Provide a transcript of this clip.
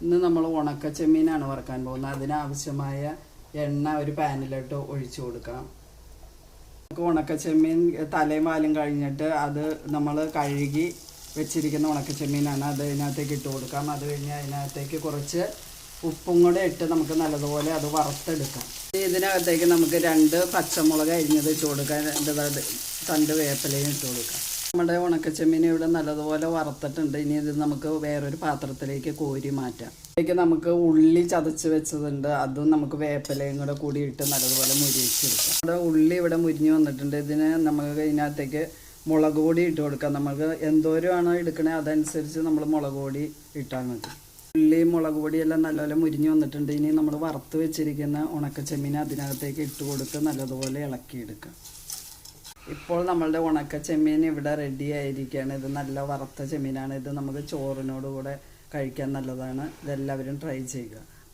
ഇന്ന് നമ്മൾ ഉണക്ക ചെമ്മീനാണ് വറുക്കാൻ പോകുന്നത്. അതിനാവശ്യമായ എണ്ണ ഒരു പാനിലോട്ട് ഒഴിച്ചു കൊടുക്കാം. നമുക്ക് ഉണക്ക ചെമ്മീൻ തലയും വാലും കഴിഞ്ഞിട്ട് അത് നമ്മൾ കഴുകി വെച്ചിരിക്കുന്ന ഉണക്ക ചെമ്മീനാണ്. അത് ഇതിനകത്തേക്ക് ഇട്ട് കൊടുക്കാം. അത് കഴിഞ്ഞ് അതിനകത്തേക്ക് കുറച്ച് ഉപ്പും കൂടെ ഇട്ട് നമുക്ക് നല്ലതുപോലെ അത് വറുത്തെടുക്കാം. ഇതിനകത്തേക്ക് നമുക്ക് 2 പച്ചമുളക് അരിഞ്ഞത് ഇട്ട് കൊടുക്കാം. 2 വേപ്പിലയും ഇട്ട് കൊടുക്കാം. നമ്മുടെ ഉണക്കച്ചെമ്മീൻ ഇവിടെ നല്ലതുപോലെ വറുത്തിട്ടുണ്ട്. ഇനി ഇത് നമുക്ക് വേറൊരു പാത്രത്തിലേക്ക് കോരി മാറ്റാം. ഇതിലേക്ക് നമുക്ക് ഉള്ളി ചതച്ച് വെച്ചതുണ്ട്. അതും നമുക്ക് വേപ്പിലയും കൂടെ കൂടിയിട്ട് നല്ലതുപോലെ മുരിച്ചെടുക്കാം. നമ്മുടെ ഉള്ളി ഇവിടെ മുരിഞ്ഞ് വന്നിട്ടുണ്ട്. ഇതിന് നമുക്ക് ഇതിനകത്തേക്ക് മുളക് പൊടി ഇട്ട് കൊടുക്കാം. നമുക്ക് എന്തോരമാണോ എടുക്കണേ അതനുസരിച്ച് നമ്മൾ മുളക് പൊടി ഇട്ടാൽ മതി. ഉള്ളി മുളക് പൊടിയെല്ലാം നല്ലപോലെ മുരിഞ്ഞ് വന്നിട്ടുണ്ട്. ഇനി നമ്മൾ വറുത്ത് വെച്ചിരിക്കുന്ന ഉണക്കച്ചെമ്മീൻ അതിനകത്തേക്ക് ഇട്ട് കൊടുത്ത് നല്ലതുപോലെ ഇളക്കിയെടുക്കാം. ഇപ്പോൾ നമ്മളുടെ ഉണക്ക ചെമ്മീൻ ഇവിടെ റെഡി ആയിരിക്കുകയാണ്. ഇത് നല്ല വറുത്ത ചെമ്മീനാണ്. ഇത് നമുക്ക് ചോറിനോട് കൂടെ കഴിക്കാൻ നല്ലതാണ്. ഇതെല്ലാവരും ട്രൈ ചെയ്യുക.